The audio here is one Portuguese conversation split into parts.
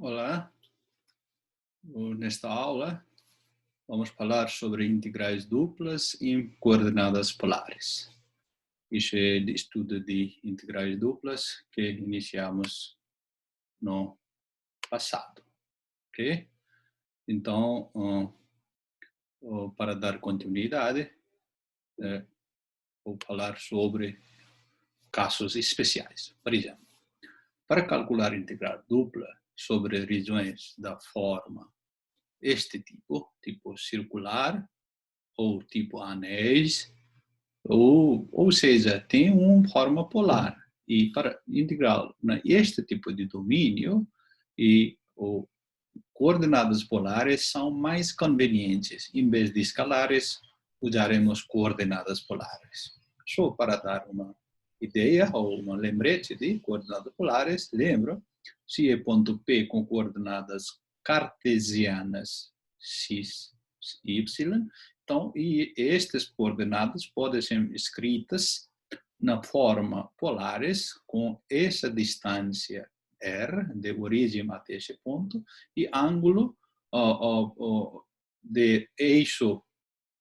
Olá, nesta aula vamos falar sobre integrais duplas em coordenadas polares. Isso é de estudo de integrais duplas que iniciamos no passado, ok? Então, para dar continuidade, vou falar sobre casos especiais. Por exemplo, para calcular integral dupla sobre regiões da forma este tipo circular, ou tipo anéis, ou seja, tem uma forma polar. E para integral neste tipo de domínio, coordenadas polares são mais convenientes. Em vez de escalares, usaremos coordenadas polares. Só para dar uma ideia ou uma lembrete de coordenadas polares, lembra? Se é ponto P com coordenadas cartesianas x, y, então, e estas coordenadas podem ser escritas na forma polares com essa distância r, de origem até esse ponto, e ângulo de eixo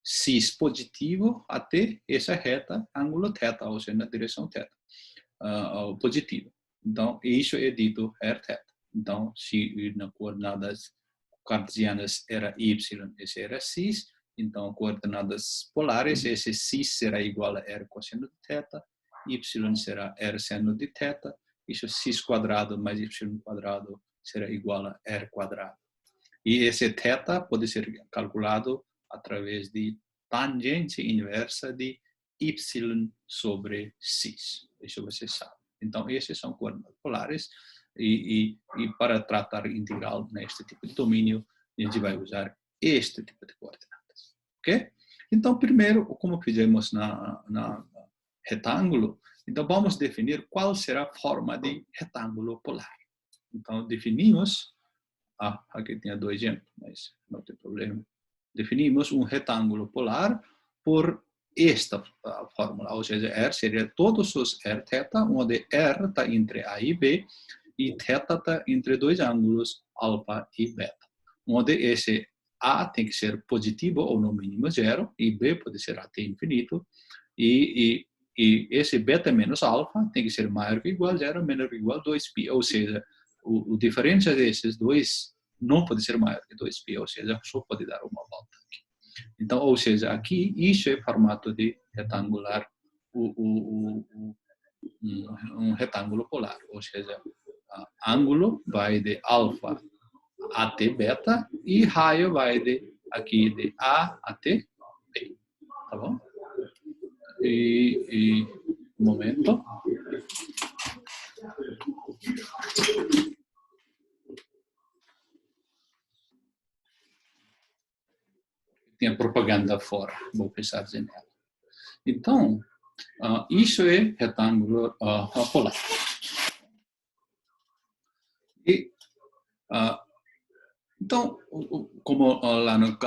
cis positivo até essa reta, ângulo θ, ou seja, na direção θ, positivo. Então, isso é dito r θ. Então, se na coordenadas cartesianas era y, esse era cis, então, coordenadas polares, esse cis será igual a r cosseno de θ, y será r seno de θ, isso cis quadrado mais y quadrado será igual a r quadrado. E esse θ pode ser calculado através de tangente inversa de y sobre cis. Isso você sabe. Então, esses são coordenadas polares e para tratar integral neste tipo de domínio, a gente vai usar este tipo de coordenadas. Ok? Então, primeiro, como fizemos na retângulo, então vamos definir qual será a forma de retângulo polar. Então, definimos, aqui tinha dois exemplos, mas não tem problema. Definimos um retângulo polar por esta fórmula, ou seja, R seria todos os Rθ, onde R está entre A e B, e θ está entre dois ângulos, alfa e beta, onde esse A tem que ser positivo ou no mínimo zero, e B pode ser até infinito, e esse beta menos alfa tem que ser maior que igual a zero, menor que igual a 2π, ou seja, a diferença desses dois não pode ser maior que 2π, ou seja, só pode dar uma volta aqui. Então, ou seja, aqui, isso é formato de retangular, um retângulo polar, ou seja, ângulo vai de alfa até beta e raio vai aqui de A até B, tá bom? Um momento. Tem a propaganda fora, vou pensar nela. Então, isso é retângulo polar. E, então, como lá no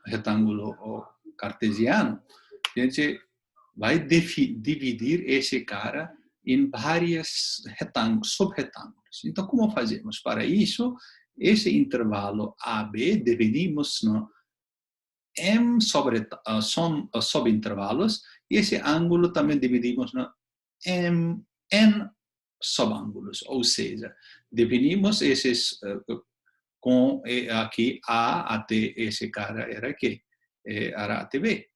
retângulo cartesiano, a gente vai dividir esse cara em vários subretângulos. Então, como fazemos? Para isso, esse intervalo AB dividimos no M subintervalos, e esse ângulo também dividimos no N subângulos, ou seja, definimos esses com aqui A até esse cara era aqui, era até B,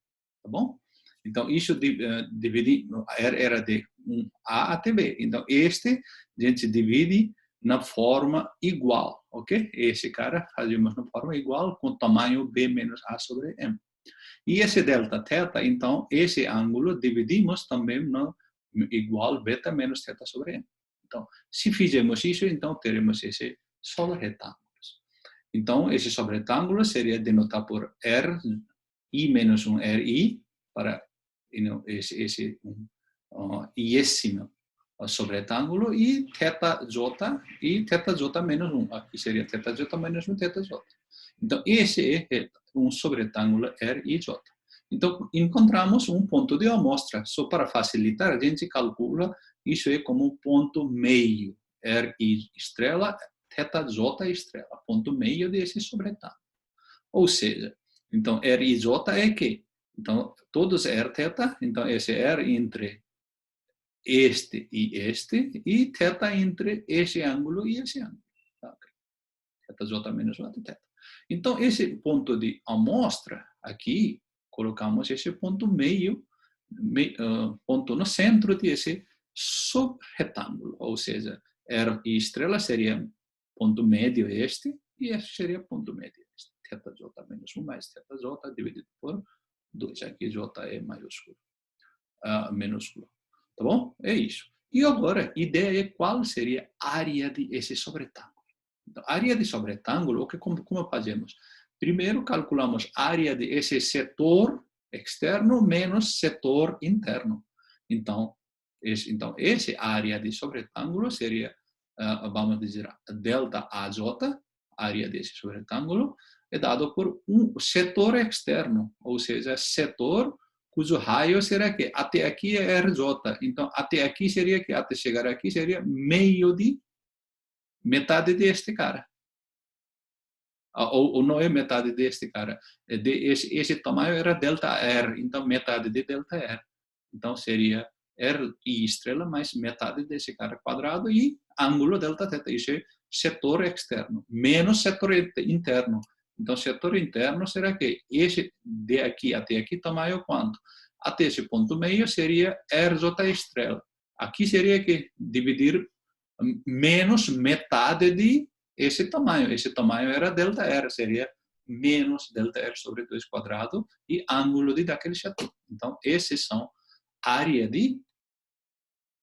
tá bom? Então, isso era de A até B. Então, a gente divide na forma igual, ok? Esse cara fazemos na forma igual com tamanho B menos A sobre M. E esse delta θ, então, esse ângulo dividimos também no igual beta menos θ sobre M. Então, se fizermos isso, então teremos esse sobre-retângulos. Então, esse sobre-retângulo seria denotado por R, I menos 1 RI, para esse iésimo sobre-retângulo, e θj, e θj menos 1. Aqui seria θj menos 1, θj. Então, esse é um sobre-retângulo RIJ. Então, encontramos um ponto de amostra. Só para facilitar, a gente calcula isso é como um ponto meio. RI estrela, θj estrela, ponto meio desse sobretângulo. Ou seja, então Rij é que? Então, todos R θ, então esse R entre este, e θ entre esse ângulo e esse ângulo. θj menos 1 θ. Então, esse ponto de amostra, aqui, colocamos esse ponto meio, ponto no centro desse subretângulo, ou seja, R e estrela seria ponto médio este, e esse seria ponto médio este. θj menos 1 mais θj dividido por 2. Aqui J é maiúsculo, minúsculo. Tá bom? É isso. E agora, a ideia é qual seria a área desse sobretângulo. Então, área de sobretângulo, como fazemos? Primeiro, calculamos a área desse setor externo menos setor interno. Então, essa área de sobretângulo seria, vamos dizer, delta AJ, área desse sobretângulo, é dado por um setor externo, ou seja, setor cujo raio será que até aqui é RJ. Então, até aqui seria que até chegar aqui seria meio de metade deste cara. Ou não é metade deste cara. Esse tamanho era delta R, então metade de delta R. Então, seria R e estrela mais metade desse cara quadrado e ângulo delta θ. Isso é setor externo, menos setor interno. Então, setor interno será que esse de aqui até aqui tamanho quanto? Até esse ponto meio seria RJ estrela. Aqui seria que dividir menos metade de esse tamanho. Esse tamanho era delta R, seria menos delta R sobre 2 quadrado e ângulo de daquele setor. Então, esses são área de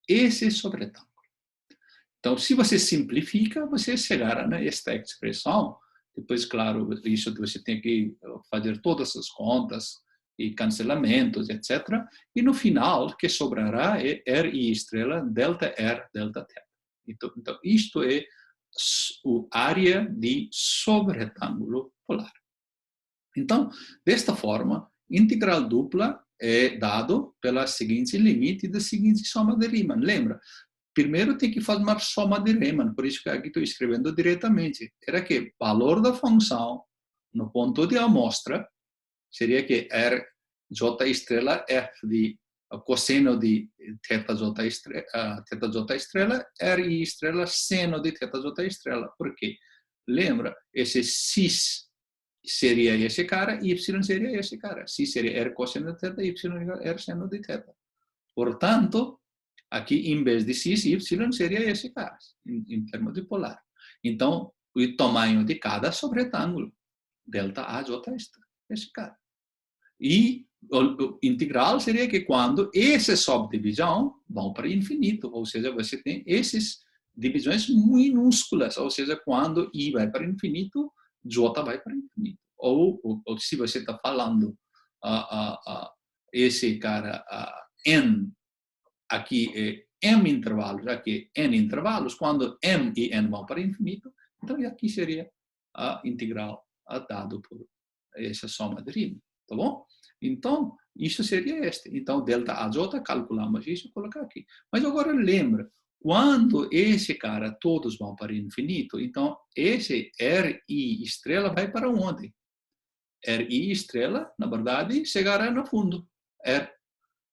esse sobretângulo. Então, se você simplifica, você chegará nesta expressão. Depois, claro, isso você tem que fazer todas as contas e cancelamentos, etc. E no final, que sobrará é R e estrela, delta R, delta θ. Então, isto é a área de sobretângulo polar. Então, desta forma, integral dupla é dado pela seguinte limite da seguinte soma de Riemann. Lembra? Primeiro tem que fazer uma soma de Riemann, por isso que aqui estou escrevendo diretamente. Era que o valor da função no ponto de amostra seria que R J estrela f de cosseno de θj estrela, R estrela seno de θj estrela. Por quê? Lembra? Esse cis seria esse cara, y seria esse cara. Cis seria R cosseno de θ, y R seno de θ. Portanto, aqui, em vez de cis, y seria esse cara, em termos de polar. Então, o tamanho de cada sobretângulo, delta AJ, esse cara. E o integral seria que quando essa subdivisão vão para infinito, ou seja, você tem essas divisões minúsculas, ou seja, quando I vai para infinito, J vai para infinito. Ou se você está falando esse cara N, aqui é M intervalos, aqui é N intervalos, quando M e N vão para infinito, então aqui seria a integral dado por essa soma de Riemann, tá bom? Então, isso seria este. Então, delta AJ, calculamos isso e colocar aqui. Mas agora lembra, quando esse cara todos vão para infinito, então esse RI estrela vai para onde? RI estrela, na verdade, chegará no fundo. R,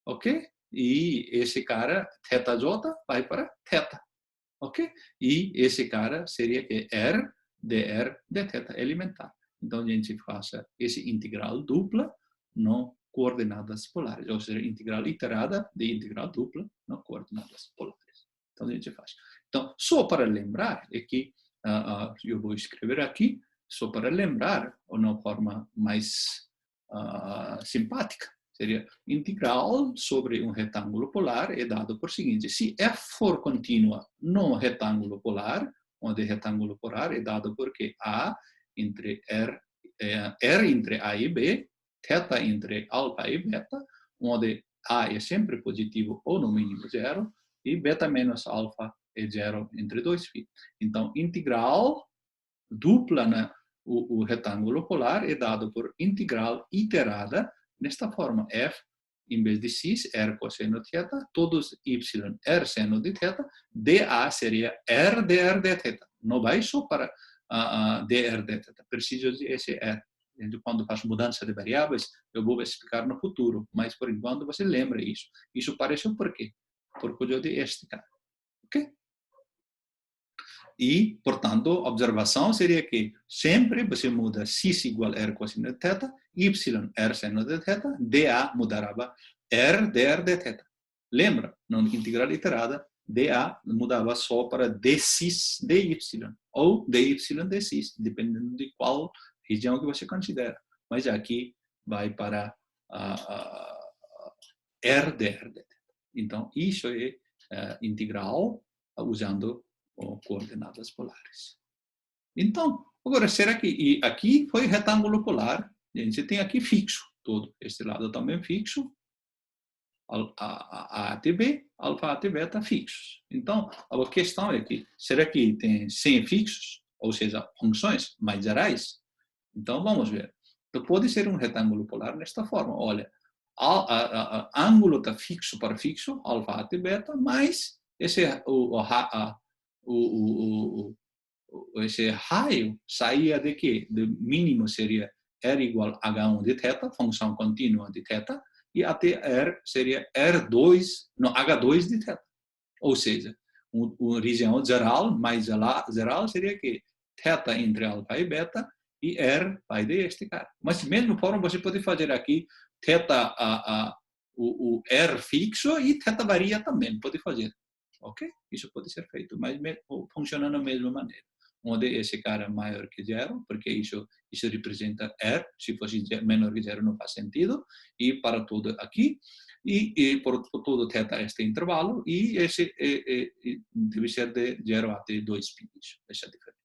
ok? E esse cara, θJ, vai para θ, ok? E esse cara seria que R dr dθ elementar. Então, a gente faça esse integral dupla no coordenadas polares, ou seja, integral iterada de integral dupla no coordenadas polares. Então, a gente faz. Então, só para lembrar, é que eu vou escrever aqui, só para lembrar, ou de uma forma mais simpática, seria integral sobre um retângulo polar é dado por seguinte: se f for contínua no retângulo polar, onde retângulo polar é dado porque A entre R entre A e B, θ entre alfa e beta, onde A é sempre positivo ou no mínimo zero, e beta menos alfa é zero entre 2π. Então, integral dupla o retângulo polar é dado por integral iterada nesta forma: f, em vez de cis, r cosseno θ, todos y, r seno de θ, dA seria r dr dθ. Não vai só para dr dθ, preciso de esse r. Quando faço mudança de variáveis, eu vou explicar no futuro, mas por enquanto você lembra isso. Isso parece por quê? Por causa de este cara. Ok? E, portanto, a observação seria que sempre você muda x igual a r cosseno de θ, y r seno de θ, dA mudará r dr dθ. Lembra? Na integral iterada, dA mudava só para dx dy, ou dy dx, dependendo de qual região que você considera. Mas aqui vai para r dr dθ. Então, isso é integral usando coordenadas polares. Então, agora, será que aqui foi retângulo polar? A gente tem aqui fixo, todo este lado também fixo, A até B, alfa até beta fixos. Então, a questão é que, será que tem 100 fixos, ou seja, funções mais gerais? Então, vamos ver. Então, pode ser um retângulo polar nesta forma. Olha, ângulo está fixo para fixo, alfa até beta, mas esse, esse raio saía de quê? De mínimo seria r igual a h1 de θ, função contínua de θ, e até r seria R2, não, H2 de θ. Ou seja, uma região geral, mais geral seria que θ entre alfa e beta, e R vai de este cara. Mas, de mesma forma, você pode fazer aqui θ, o R fixo, e θ varia também, pode fazer. Ok? Isso pode ser feito, mas funciona da mesma maneira. Onde esse cara é maior que zero, porque isso representa R, se fosse menor que zero não faz sentido, e para tudo aqui, e por todo θ este intervalo, e esse deve ser de 0 até 2 π, essa é a diferença.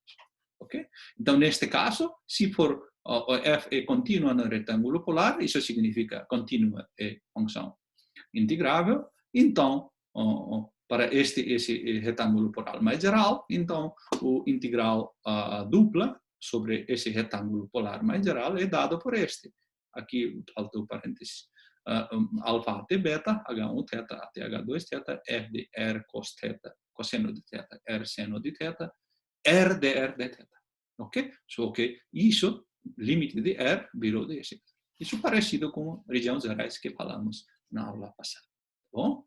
Ok? Então, neste caso, se for f é contínua no retângulo polar, isso significa contínua é função integrável, então, para esse retângulo polar mais geral, então, o integral dupla sobre esse retângulo polar mais geral é dado por este. Aqui, faltou parênteses. Alfa até beta, H1 θ até H2 θ, R de R cos θ, cosseno de θ, R seno de θ, R de R de θ. Ok? Só que isso, limite de R, virou desse. Isso parecido com regiões gerais que falamos na aula passada. Tá bom?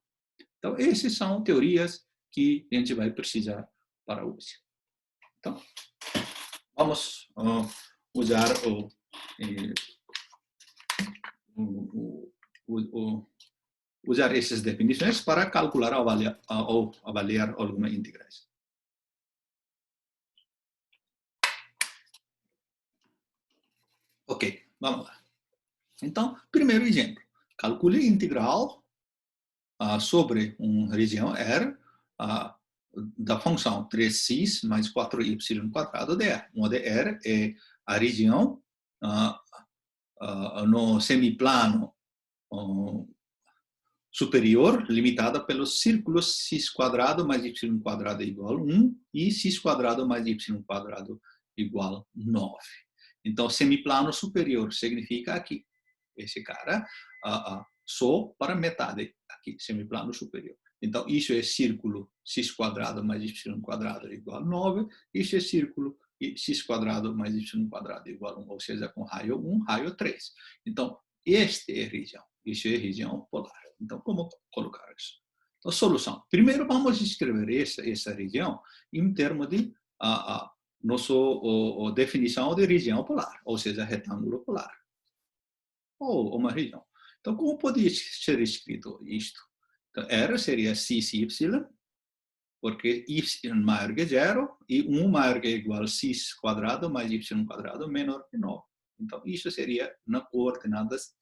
Então, essas são teorias que a gente vai precisar para hoje. Então, vamos usar usar essas definições para calcular ou avaliar algumas integrais. Ok, vamos lá. Então, primeiro exemplo. Calcule integral sobre uma região R da função 3x mais 4y quadrado de R, onde R é a região no semiplano superior, limitada pelos círculos x quadrado mais y quadrado igual a 1 e x quadrado mais y quadrado igual a 9. Então, semiplano superior significa aqui, esse cara, só para metade, aqui, semiplano superior. Então, isso é círculo x quadrado mais y quadrado igual a 9, isso é círculo x quadrado mais y quadrado igual a 1, ou seja, com raio 1, raio 3. Então, esta é a região, isso é a região polar. Então, como colocar isso? Então, solução. Primeiro, vamos escrever essa região em termos de nossa definição de região polar, ou seja, retângulo polar, ou uma região. Então, como pode ser escrito isto? Então, R seria xy, porque y maior que 0 e 1 maior que igual a x quadrado mais y quadrado menor que 9. Então, isso seria nas coordenadas,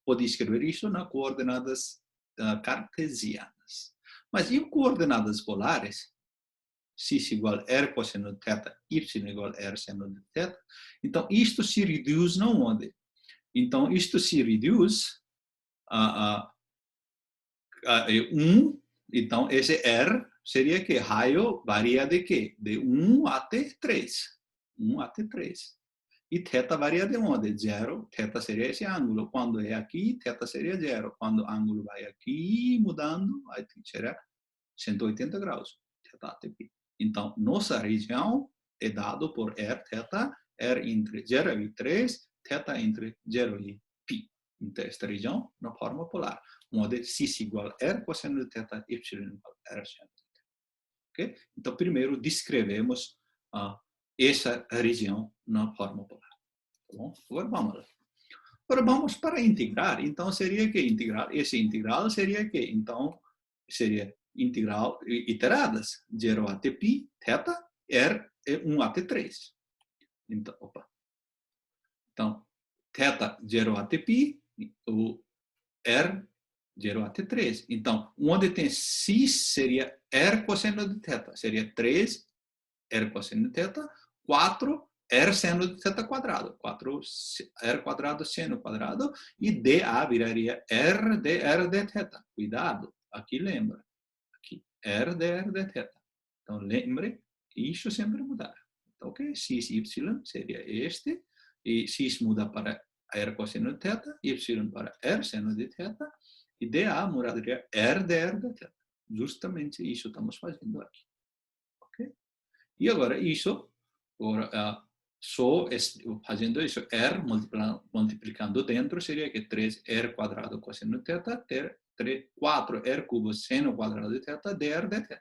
pode escrever isso nas coordenadas cartesianas. Mas em coordenadas polares, x igual a r cosseno de θ, y igual a r seno de θ, então isto se reduz na onde? Então, isto se reduz a 1, então esse R seria que raio varia de quê? De 1 até 3. 1 até 3. E θ varia de onde? 0, θ seria esse ângulo. Quando é aqui, θ seria 0. Quando o ângulo vai aqui, mudando, aí será 180 graus. θ até π. Então, nossa região é dado por r θ, r entre 0 e 3, θ entre 0 e π. Então, esta região na forma polar, onde cis igual a r cosseno de θ, y igual a r seno de θ. Okay? Então, primeiro descrevemos essa região na forma polar. Tá bom? Agora vamos lá. Agora vamos para integrar. Então, seria que integral, esse integral seria que, então, seria integral iteradas, 0 até π, θ, r é 1 até 3. Então, então θ 0 até π, o r 0 até 3. Então, onde tem cis seria r cosseno de θ, seria 3 r cosseno de θ, 4 r seno de θ quadrado, 4 r quadrado seno quadrado, e dA viraria r dr de θ. Cuidado, aqui lembra, aqui r dr de θ. Então, lembre, isso sempre mudar. Então, ok? Cis y seria este, e cis muda para r cosseno de θ, y para r seno de θ, e dA mudaria r dr de θ. Justamente isso estamos fazendo aqui. Ok? E agora, isso, agora, só fazendo isso, r multiplicando dentro, seria que 3r quadrado cosseno de θ, 4r cubo seno quadrado de θ, dr de θ.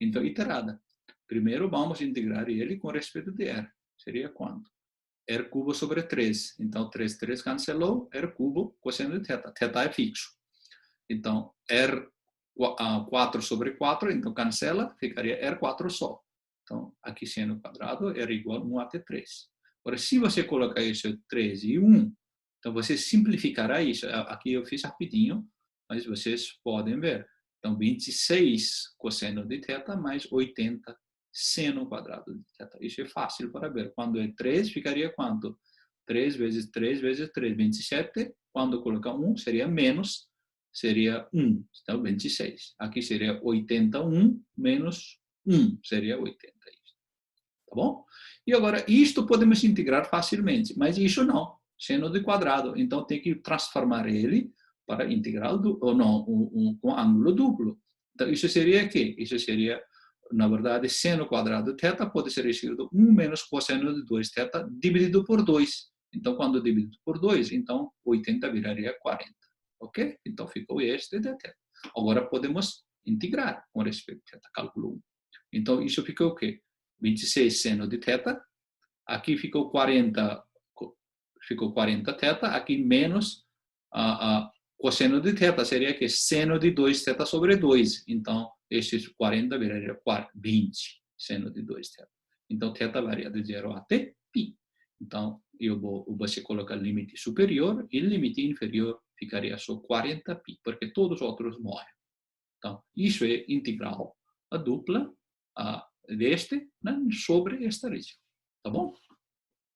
Então, iterada. Primeiro, vamos integrar ele com respeito de r. Seria quanto? R cubo sobre 3. Então, 3 cancelou, r cubo cosseno de θ. θ é fixo. Então, r 4 sobre 4, então cancela, ficaria R4 só. Então, aqui seno quadrado é igual a 1 até 3. Agora, se você colocar isso 3 e 1, então você simplificará isso. Aqui eu fiz rapidinho, mas vocês podem ver. Então, 26 cosseno de θ mais 80 seno quadrado de θ. Isso é fácil para ver. Quando é 3, ficaria quanto? 3 vezes 3 vezes 3, 27. Quando colocar 1, seria menos, seria 1. Então, 26. Aqui seria 81 menos 1, seria 80. Tá bom? E agora, isto podemos integrar facilmente, mas isso não. Seno de quadrado. Então, tem que transformar ele para integral ou não, com ângulo duplo. Então, isso seria o quê? Isso seria, na verdade, seno quadrado de θ pode ser escrito 1 menos cosseno de 2θ dividido por 2. Então, quando dividido por 2, então 80 viraria 40. Ok? Então, ficou este de θ. Agora, podemos integrar com respeito a θ, cálculo 1. Então, isso ficou o quê? 26 seno de θ. Aqui ficou 40 θ. Aqui menos cosseno de θ. Seria que seno de 2θ sobre 2. Então, esses 40 viraria 20 seno de 2θ. Então, θ varia de 0 até π. Então, você coloca limite superior e limite inferior ficaria só 40π, porque todos os outros morrem. Então, isso é integral a dupla deste, né, sobre esta região. Tá bom?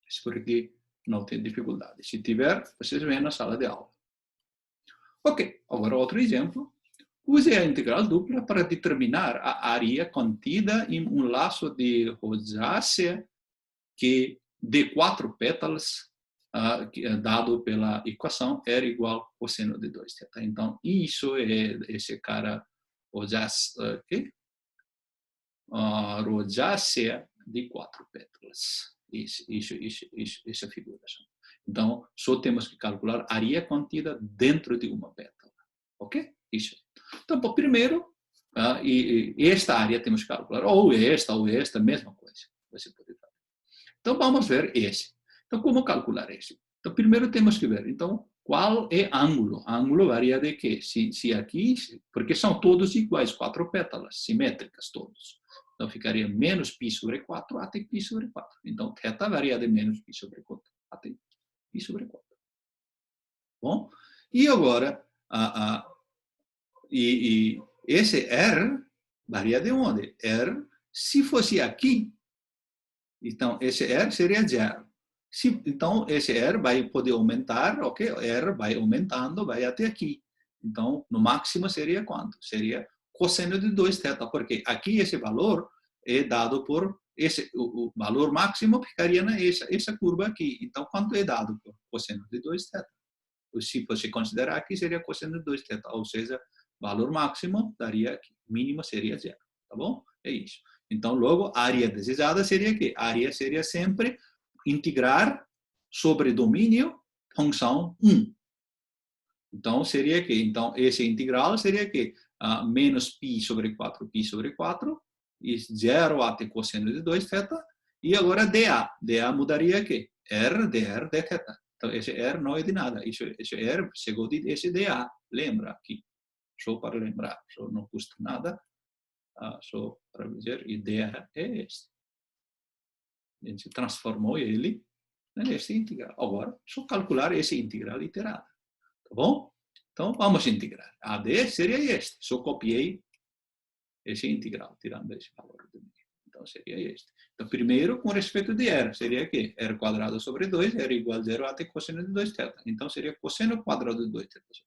Espero que não tenha dificuldade. Se tiver, vocês vêm na sala de aula. Ok, agora outro exemplo. Use a integral dupla para determinar a área contida em um laço de rosácea que de 4 pétalas, dado pela equação R igual ao cosseno de 2θ. Então, isso é esse cara rosácea de 4 pétalas. Essa figura. Então, só temos que calcular a área contida dentro de uma pétala. Ok? Isso. Então, primeiro, esta área temos que calcular, ou esta, mesma coisa. Você pode fazer. Então, vamos ver esse. Então, como calcular esse? Então, primeiro temos que ver, então, qual é ângulo? Ângulo varia de quê? Se aqui, porque são todos iguais, 4 pétalas, simétricas todos. Então, ficaria menos π sobre 4 até π sobre 4. Então, θ varia de menos π sobre 4 até π sobre 4. Bom? E agora, esse R varia de onde? R, se fosse aqui, então esse R seria 0. Então, esse R vai poder aumentar, ok? R vai aumentando, vai até aqui. Então, no máximo seria quanto? Seria cosseno de 2θ, porque aqui esse valor é dado por o valor máximo ficaria nessa curva aqui. Então, quanto é dado por cosseno de 2θ? Se você considerar aqui, seria cosseno de 2θ, ou seja, valor máximo daria aqui, mínimo seria 0, tá bom? É isso. Então, logo, área desejada seria que área seria sempre integrar sobre domínio função 1. Então, seria que, então, esse integral seria que menos π sobre 4π sobre 4, e 0 até cosseno de 2 θ, e agora dA. dA mudaria que R dr dθ. Então, esse R não é de nada. Esse R chegou de esse dA. Lembra aqui. Só para lembrar. Só não custa nada. Só para dizer. E dA é este. A gente transformou ele nesse integral. Agora, só calcular esse integral iterado. Tá bom? Então, vamos integrar. AD seria este. Só copiei esse integral, tirando esse valor do meio. Então, seria este. Então, primeiro, com respeito de R, seria que R quadrado sobre 2, R igual a 0 até cosseno de 2θ. Então, seria cosseno quadrado de 2θ sobre 2.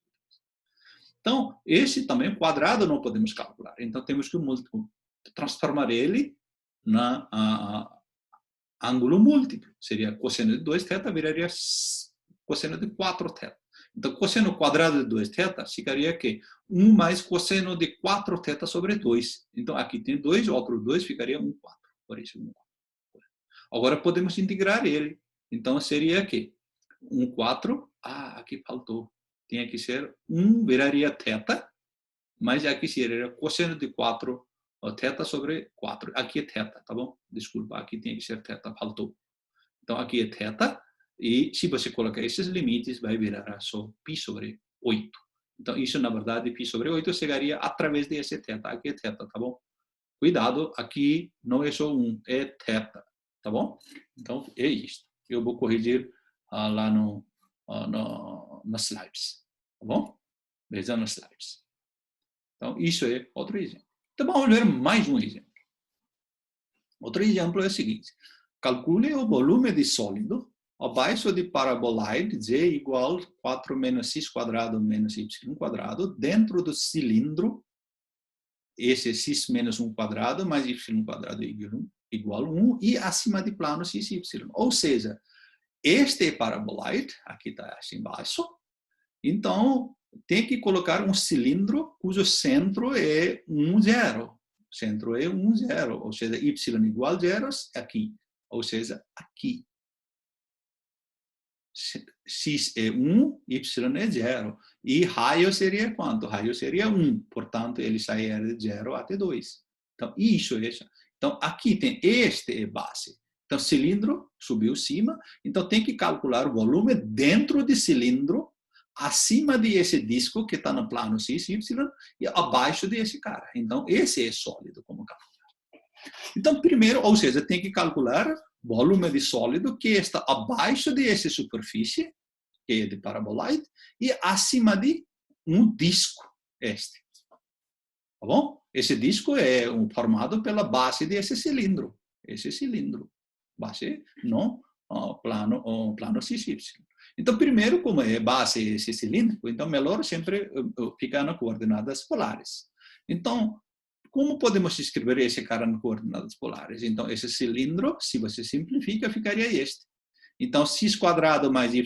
Então, esse também quadrado não podemos calcular. Então, temos que transformar ele na ângulo múltiplo. Seria cosseno de 2θ, viraria cosseno de 4θ. Então, cosseno quadrado de 2θ ficaria que 1 mais cosseno de 4θ sobre 2. Então, aqui tem 2, outro 2 ficaria 1,4. Por isso, 1,4. Agora, podemos integrar ele. Então, seria que 1,4. Aqui faltou. Tinha que ser 1, viraria θ, mas aqui seria cosseno de 4 θ sobre 4. Aqui é θ, tá bom? Desculpa, aqui tem que ser θ, faltou. Então, aqui é θ. E se você colocar esses limites, vai virar só π sobre 8. Então, isso, na verdade, π sobre 8 chegaria através desse θ. Aqui é θ, tá bom? Cuidado, aqui não é só 1, é θ, tá bom? Então, é isso. Eu vou corrigir lá nas slides, tá bom? Veja nas slides. Então, isso é outro exemplo. Então, vamos ver mais um exemplo. Outro exemplo é o seguinte. Calcule o volume de sólido abaixo de paraboloide z igual 4 menos x quadrado menos y quadrado dentro do cilindro, esse é x menos 1 quadrado mais y quadrado igual 1 e acima de plano x e y. Ou seja, este é paraboloide, aqui está assim embaixo, então tem que colocar um cilindro cujo centro é 1, 0. Centro é 1, 0, ou seja, y igual a 0 aqui, ou seja, aqui. X é 1, y é 0. E raio seria quanto? Raio seria 1. Portanto, ele sairia de 0 até 2. Então, isso é isso. Então, aqui tem este é base. Então, cilindro subiu cima. Então, tem que calcular o volume dentro de cilindro, acima desse disco que está no plano x, y, e abaixo desse cara. Então, esse é sólido como calcular. Então, primeiro, ou seja, tem que calcular volume de sólido que está abaixo dessa superfície, que é de paraboloide, e acima de um disco, este. Tá bom? Esse disco é formado pela base desse cilindro. Esse cilindro. Base no plano XY. Então, primeiro, como é base esse cilíndrico, então melhor sempre ficar nas coordenadas polares. Então, como podemos escrever esse cara nas coordenadas polares? Então, esse cilindro, se você simplifica, ficaria este. Então, x quadrado mais y,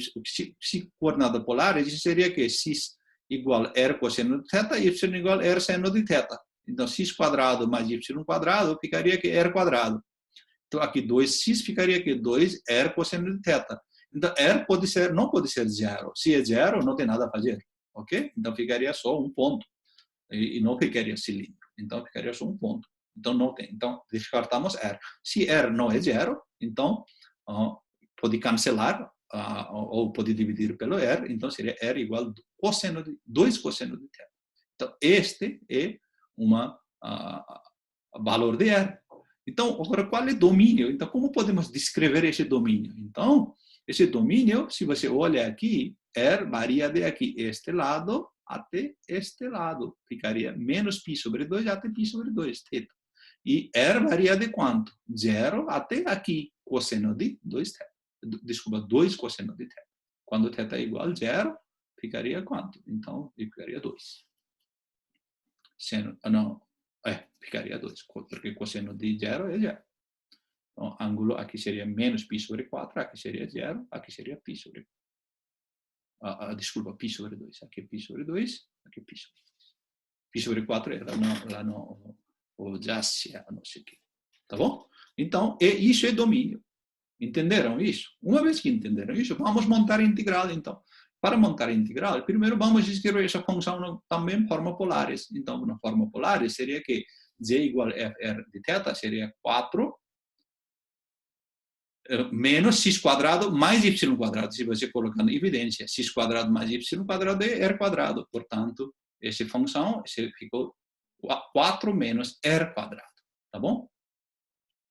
coordenada polar, isso seria que x igual a r cosseno de θ, y igual a r seno de θ. Então, x quadrado mais y quadrado ficaria que r quadrado. Então, aqui 2x ficaria que 2r cosseno de θ. Então, r não pode ser 0. Se é 0, não tem nada a fazer. Ok? Então, ficaria só um ponto. E não ficaria cilindro. Então, ficaria só um ponto. Então, não tem. Então, descartamos R. Se R não é 0, então, pode cancelar ou pode dividir pelo R. Então, seria R igual a 2 cosseno de θ. Então, este é valor de R. Então, agora, qual é o domínio? Então, como podemos descrever esse domínio? Então, esse domínio, se você olha aqui, R varia de aqui, este lado, até este lado. Ficaria menos π sobre 2 até π sobre 2, θ. E R varia de quanto? 0 até aqui, cosseno de 2θ. Desculpa, 2 cosseno de θ. Quando θ é igual a 0, ficaria quanto? Então, ficaria 2. Ficaria 2, porque cosseno de 0 é 0. Então, ângulo aqui seria menos π sobre 4, aqui seria 0, aqui seria π sobre 4. Desculpa, π sobre 2. Aqui é π sobre 2, aqui é π sobre 2. Π sobre 4 era lá no Jácia, não sei o quê. Tá bom? Então, isso é domínio. Entenderam isso? Uma vez que entenderam isso, vamos montar a integral, então. Para montar a integral, primeiro vamos escrever essa função também em forma polares. Então, na forma polares, seria que z igual a fr de θ seria 4 menos x quadrado mais y quadrado. Se você colocar na evidência, x quadrado mais y quadrado é r quadrado. Portanto, essa função ficou 4 menos r quadrado. Tá bom?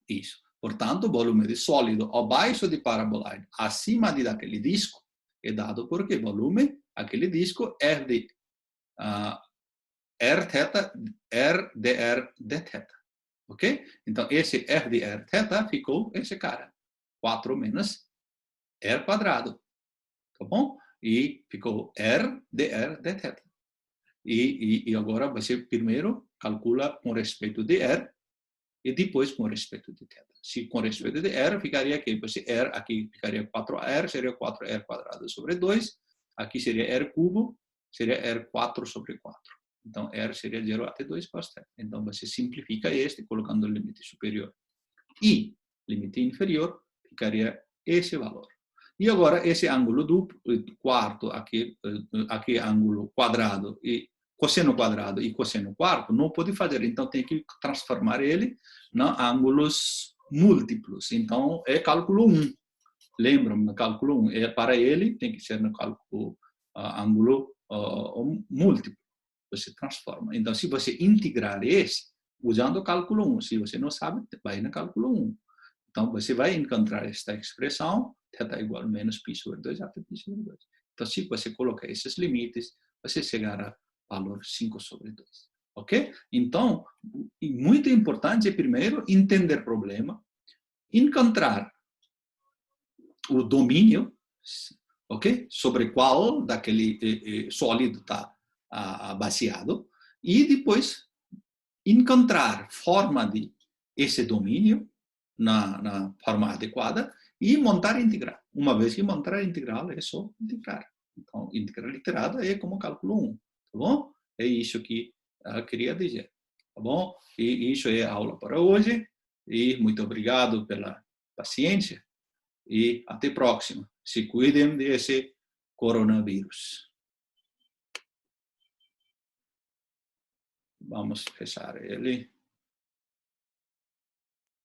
Isso. Portanto, o volume de sólido abaixo de paraboloide, acima daquele disco, é dado porque o volume, aquele disco, é de r θ, r dr dθ. Ok? Então, esse r de r θ ficou esse cara. 4 menos r quadrado. Tá bom? E ficou r dr dθ. E agora você primeiro calcula com respeito de r e depois com respeito de θ. Se com respeito de r, ficaria aqui. R aqui ficaria 4r, seria 4r quadrado sobre 2. Aqui seria r cubo, seria r4 sobre 4. Então, r seria 0 até 2 cos θ. Então, você simplifica este colocando o limite superior. E limite inferior ficaria esse valor. E agora, esse ângulo duplo, quarto, aqui ângulo quadrado e cosseno quadrado e cosseno quarto, não pode fazer. Então, tem que transformar ele em ângulos múltiplos. Então, é cálculo 1. Lembram, no cálculo 1. Para ele, tem que ser no cálculo ângulo múltiplo. Você transforma. Então, se você integrar esse, usando o cálculo 1, se você não sabe, vai no cálculo 1. Então, você vai encontrar esta expressão, θ igual a menos π sobre 2 até π sobre 2. Então, se você colocar esses limites, você chegará ao valor 5 sobre 2. Ok? Então, muito importante, primeiro, entender o problema, encontrar o domínio, ok? Sobre qual daquele sólido está baseado, e depois encontrar forma de esse domínio na forma adequada e montar a integral. Uma vez que montar a integral, é só integrar. Então, integral iterada é como cálculo 1, tá bom? É isso que eu queria dizer, tá bom? E isso é a aula para hoje, e muito obrigado pela paciência, e até a próxima. Se cuidem desse coronavírus. Vamos fechar ele.